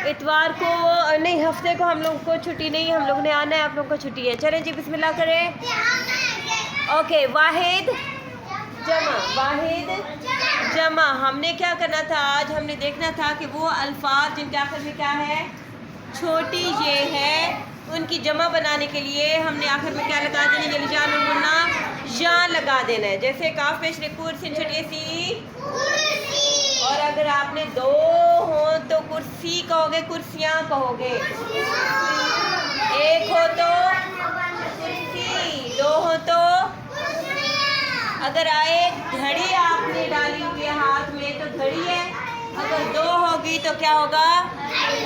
इतवार को नहीं, हफ्ते को हम लोग को छुट्टी नहीं, हम लोग ने आना है, आप लोग को छुट्टी है। चलें जी, बिस्मिल्लाह करें। ओके, वाहिद जमा, वाहिद जमा। हमने क्या करना था आज? हमने देखना था कि वो अल्फाज जिनके आखिर में क्या है, छोटी ये है, उनकी जमा बनाने के लिए हमने आखिर में क्या लगा देना, ये जान गुन्ना या लगा देना है। जैसे काफ पेश रे कुर्सी छटिए सी, और अगर आपने दो हो तो कुर्सी कहोगे, कुर्सियाँ कहोगे। एक हो तो कुर्सी, दो हो तो। अगर आए घड़ी आपने डाली हुई है हाथ में तो घड़ी है, अगर दो होगी तो क्या होगा,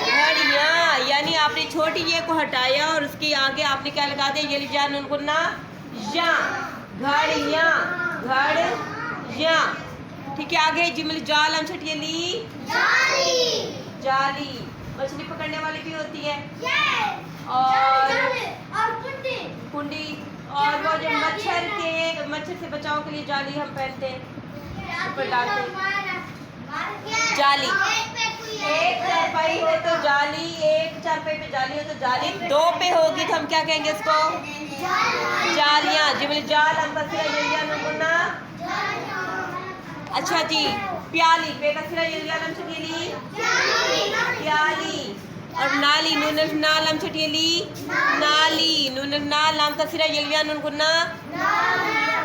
घड़ियाँ। यानी आपने छोटी ये को हटाया और उसके आगे आपने क्या लगा दिया, ये जान उनको ना या, घड़ियाँ, घड़ियाँ। ठीक है, आगे जिमल जाल हम छटिए ली, जाली। मछली पकड़ने वाली भी होती है, और कुंडी, और वो जो मच्छर से बचाव के लिए जाली हम पहनते हैं, ऊपर डालते हैं जाली। एक चारपाई हो तो जाली, एक चारपाई पे जाली हो तो जाली, दो पे होगी तो हम क्या कहेंगे इसको, जालियाँ। जिमल जाल हम कसरा। अच्छा जी, प्याली पे कसरा प्याली, और नाली नून नाल हम छटियली, नाली नून नाल हम कसरा यलिया नून गुन्ना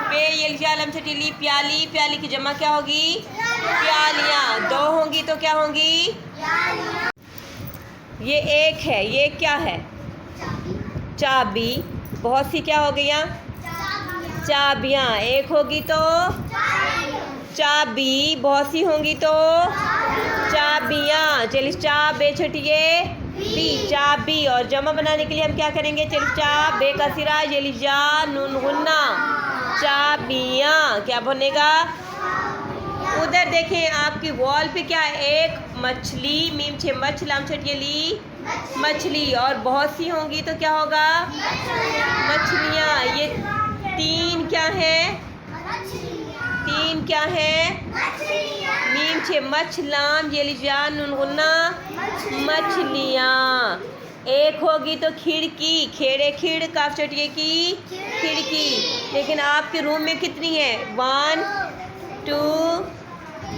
पे यलिया हम छटियली, प्याली। प्याली की जमा क्या होगी, प्यालियाँ। दो होंगी तो क्या होंगी, ये एक है, ये क्या है, चाबी। बहुत सी क्या हो गई, चाबियाँ। एक होगी तो चाबी, बहुत सी होंगी तो चाबियाँ। चलिए चा बे छटिए बी, चाबी। और जमा बनाने के लिए हम क्या करेंगे, चलिए चा बे कसीरा यलिजा नून गुन्ना, चाबियाँ। क्या बनेगा, उधर देखें आपकी वॉल पे क्या है, एक मछली, मीम छे मछलाम छटियली, मछली। और बहुत सी होंगी तो क्या होगा, मछलियाँ। ये तीन क्या है, तीन क्या है, मीम छे मछलाम ये लिजान नून गुन्ना, मछलियाँ। एक होगी तो खिड़की, खेड़े खिड़ काफ चटिए की खिड़की। लेकिन आपके रूम में कितनी है, 1 2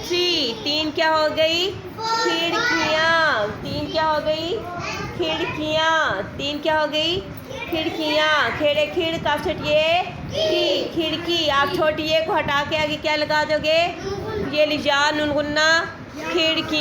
3, तीन क्या हो गई, खिड़कियाँ। तीन क्या हो गई, खिड़कियाँ। तीन क्या हो गई, खिड़कियाँ। खेड़े खिड़ काफ छटिए की खिड़की। आप छोटी ये को हटा के आगे क्या लगा दोगे, ये लिजा नून गुन्ना खिड़की।